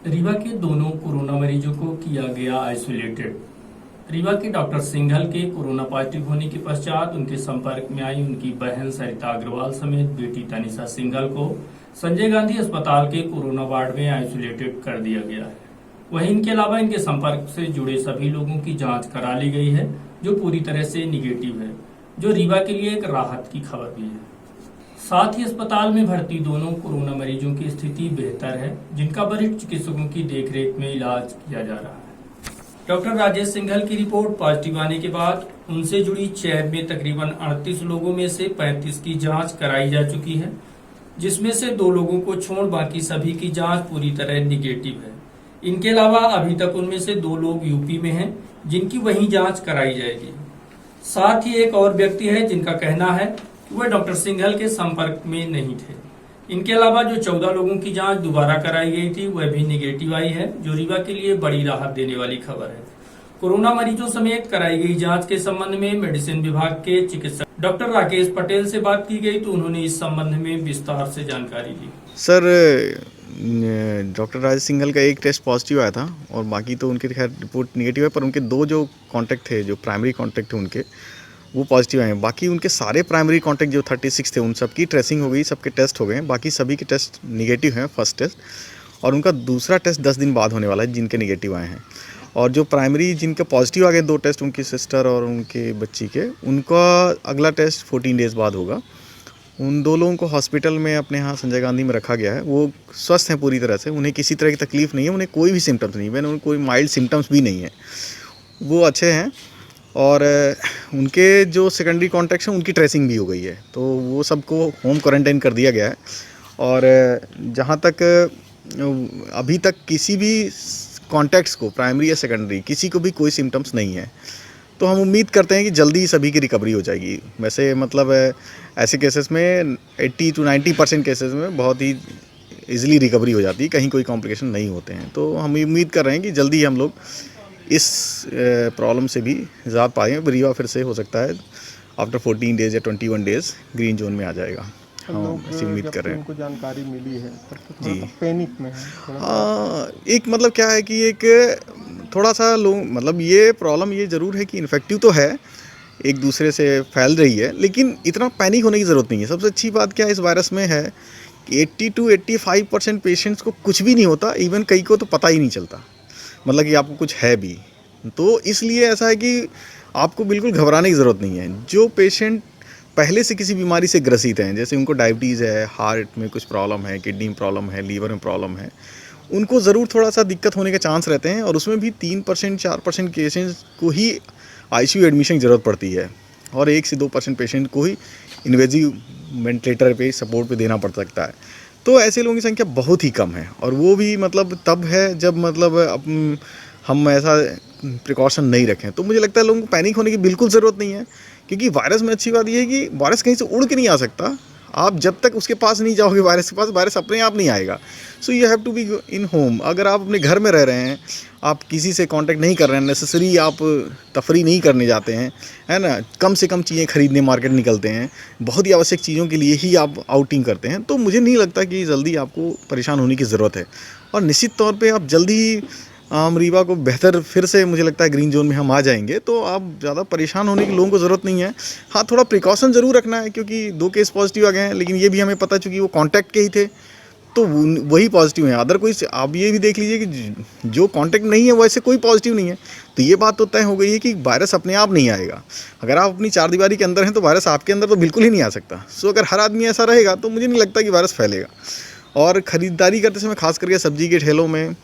रीवा के दोनों कोरोना मरीजों को किया गया आइसोलेटेड। रीवा के डॉक्टर सिंघल के कोरोना पॉजिटिव होने के पश्चात उनके संपर्क में आई उनकी बहन सरिता अग्रवाल समेत बेटी तनिषा सिंघल को संजय गांधी अस्पताल के कोरोना वार्ड में आइसोलेटेड कर दिया गया है। वहीं इनके अलावा इनके संपर्क से जुड़े सभी लोगों की जांच करा ली गई है, जो पूरी तरह से निगेटिव है, जो रीवा के लिए एक राहत की खबर भी है। साथ ही अस्पताल में भर्ती दोनों कोरोना मरीजों की स्थिति बेहतर है, जिनका वरिष्ठ चिकित्सकों की देखरेख में इलाज किया जा रहा है। डॉक्टर राजेश सिंघल की रिपोर्ट पॉजिटिव आने के बाद उनसे जुड़ी चेन में तकरीबन 38 लोगों में से 35 की जांच कराई जा चुकी है, जिसमें से 2 लोगों को छोड़ बाकी सभी की जांच पूरी तरह निगेटिव है। इनके अलावा अभी तक उनमें से 2 लोग यूपी में हैं, जिनकी वहीं जांच कराई जाएगी। साथ ही एक और व्यक्ति है जिनका कहना है कि वह डॉक्टर सिंघल के संपर्क में नहीं थे। इनके अलावा जो 14 लोगों की जांच दोबारा कराई गई थी वह भी निगेटिव आई है, जो रीवा के लिए बड़ी राहत देने वाली खबर है। कोरोना मरीजों समेत कराई गई जांच के संबंध में मेडिसिन विभाग के चिकित्सक डॉक्टर राकेश पटेल से बात की गई तो उन्होंने इस संबंध में विस्तार से जानकारी दी। सर, डॉक्टर राजेश सिंघल का एक टेस्ट पॉजिटिव आया था और बाकी तो उनकी खैर रिपोर्ट निगेटिव है, पर उनके 2 जो कांटेक्ट थे, जो प्राइमरी कांटेक्ट थे उनके, वो पॉजिटिव आए हैं। बाकी उनके सारे प्राइमरी कांटेक्ट जो 36 थे उन सबकी ट्रेसिंग हो गई, सबके टेस्ट हो गए हैं। बाकी सभी के टेस्ट निगेटिव हैं फर्स्ट टेस्ट, और उनका दूसरा टेस्ट 10 दिन बाद होने वाला है जिनके निगेटिव आए हैं। और जो प्राइमरी जिनके पॉजिटिव आ गए 2 टेस्ट, उनकी सिस्टर और उनके बच्ची के, उनका अगला टेस्ट 14 डेज़ बाद होगा। उन 2 लोगों को हॉस्पिटल में अपने यहाँ संजय गांधी में रखा गया है। वो स्वस्थ हैं पूरी तरह से, उन्हें किसी तरह की तकलीफ नहीं है, उन्हें कोई भी सिम्टम्स नहीं है, उन्हें कोई माइल्ड सिम्टम्स भी नहीं है, वो अच्छे हैं। और उनके जो सेकेंडरी कॉन्टैक्ट्स हैं उनकी ट्रेसिंग भी हो गई है, तो वो सबको होम क्वारंटाइन कर दिया गया है। और जहाँ तक अभी तक किसी भी कॉन्टैक्ट्स को, प्राइमरी या सेकेंडरी, किसी को भी कोई सिम्टम्स नहीं है, तो हम उम्मीद करते हैं कि जल्दी सभी की रिकवरी हो जाएगी। वैसे मतलब ऐसे केसेस में 80 to 90% केसेस में बहुत ही ईजिली रिकवरी हो जाती है, कहीं कोई कॉम्प्लिकेशन नहीं होते हैं। तो हम उम्मीद कर रहे हैं कि जल्दी हम लोग इस प्रॉब्लम से भी निजात पाएँ। रीवा फिर से हो सकता है आफ्टर 14 डेज़ या 21 डेज़ ग्रीन जोन में आ जाएगा। हम ऐसी उम्मीद कर रहे हैं। उनको जानकारी मिली है जी, पैनिक में है एक मतलब क्या है कि एक थोड़ा सा लोग, मतलब ये प्रॉब्लम ये ज़रूर है कि इन्फेक्टिव तो है, एक दूसरे से फैल रही है, लेकिन इतना पैनिक होने की ज़रूरत नहीं है। सबसे अच्छी बात क्या इस वायरस में है कि 80 to 85% पेशेंट्स को कुछ भी नहीं होता, इवन कई को तो पता ही नहीं चलता, मतलब कि आपको कुछ है भी। तो इसलिए ऐसा है कि आपको बिल्कुल घबराने की ज़रूरत नहीं है। जो पेशेंट पहले से किसी बीमारी से ग्रसित हैं, जैसे उनको डायबिटीज़ है, हार्ट में कुछ प्रॉब्लम है, किडनी में प्रॉब्लम है, लीवर में प्रॉब्लम है, उनको ज़रूर थोड़ा सा दिक्कत होने के चांस रहते हैं। और उसमें भी 3% 4% केसेस को ही आईसीयू एडमिशन की ज़रूरत पड़ती है, और 1 से 2% पेशेंट को ही इन्वेजिव वेंटिलेटर पे सपोर्ट पे देना पड़ सकता है। तो ऐसे लोगों की संख्या बहुत ही कम है, और वो भी मतलब तब है जब मतलब हम ऐसा प्रिकॉशन नहीं रखें। तो मुझे लगता है लोगों को पैनिक होने की बिल्कुल ज़रूरत नहीं है, क्योंकि वायरस में अच्छी बात यह है कि वायरस कहीं से उड़ के नहीं आ सकता। आप जब तक उसके पास नहीं जाओगे वायरस के पास, वायरस अपने आप नहीं आएगा। So you have to be in home. अगर आप अपने घर में रह रहे हैं, आप किसी से कांटेक्ट नहीं कर रहे हैं, नेसेसरी आप तफरी नहीं करने जाते हैं, है ना, कम से कम चीज़ें खरीदने मार्केट निकलते हैं, बहुत ही आवश्यक चीज़ों के लिए ही आप आउटिंग करते हैं, तो मुझे नहीं लगता कि जल्दी आपको परेशान होने की ज़रूरत है। और निश्चित तौर पर आप जल्दी रीवा को बेहतर फिर से मुझे लगता है ग्रीन जोन में हम आ जाएंगे, तो आप ज़्यादा परेशान होने की लोगों को ज़रूरत नहीं है। हाँ, थोड़ा प्रिकॉशन ज़रूर रखना है, क्योंकि 2 केस पॉजिटिव आ गए हैं, लेकिन ये भी हमें पता चूँकि वो कांटेक्ट के ही थे, तो वही पॉजिटिव हैं। अदर कोई, आप ये भी देख लीजिए कि जो कांटेक्ट नहीं है वैसे कोई पॉजिटिव नहीं है। तो ये बात तो तय हो गई है कि वायरस अपने आप नहीं आएगा। अगर आप अपनी 4 दीवारी के अंदर हैं तो वायरस आपके अंदर तो बिल्कुल ही नहीं आ सकता। सो अगर हर आदमी ऐसा रहेगा तो मुझे नहीं लगता कि वायरस फैलेगा। और ख़रीदारी करते समय खास करके सब्जी के ठेलों में,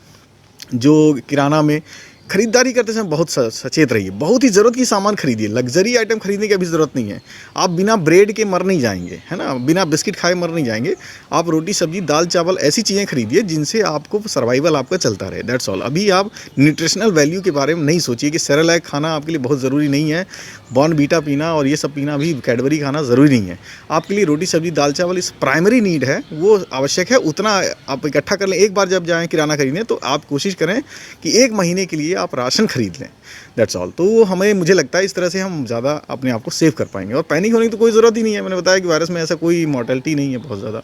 जो किराना में खरीदारी करते समय बहुत सचेत रहिए। बहुत ही ज़रूरत की सामान खरीदिए, लग्जरी आइटम खरीदने की अभी ज़रूरत नहीं है। आप बिना ब्रेड के मर नहीं जाएंगे, है ना, बिना बिस्किट खाए मर नहीं जाएंगे। आप रोटी सब्जी दाल चावल ऐसी चीज़ें खरीदिए जिनसे आपको सर्वाइवल आपका चलता रहे, दैट्स ऑल। अभी आप न्यूट्रिशनल वैल्यू के बारे में नहीं सोचिए कि सेरेलैक खाना आपके लिए बहुत ज़रूरी नहीं है, बॉर्नवीटा पीना और ये सब पीना, अभी कैडबरी खाना ज़रूरी नहीं है। आपके लिए रोटी सब्जी दाल चावल इस प्राइमरी नीड है, वो आवश्यक है, उतना आप इकट्ठा कर लें। एक बार जब जाएँ किराना खरीदने तो आप कोशिश करें कि 1 महीने के लिए आप राशन खरीद लें, दैट्स ऑल। तो हमें, मुझे लगता है इस तरह से हम ज़्यादा अपने आप को सेव कर पाएंगे। और पैनिक होने की तो कोई ज़रूरत ही नहीं है। मैंने बताया कि वायरस में ऐसा कोई मॉर्टेलिटी नहीं है बहुत ज़्यादा।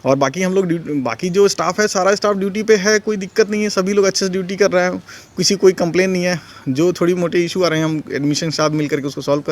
और बाकी हम लोग बाकी जो स्टाफ है सारा स्टाफ ड्यूटी पे है, कोई दिक्कत नहीं है, सभी लोग अच्छे से ड्यूटी कर रहे हैं, किसी कोई कंप्लेन नहीं है। जो थोड़ी मोटे इशू आ रहे हैं हम एडमिशन के साथ मिल करके उसको सॉल्व कर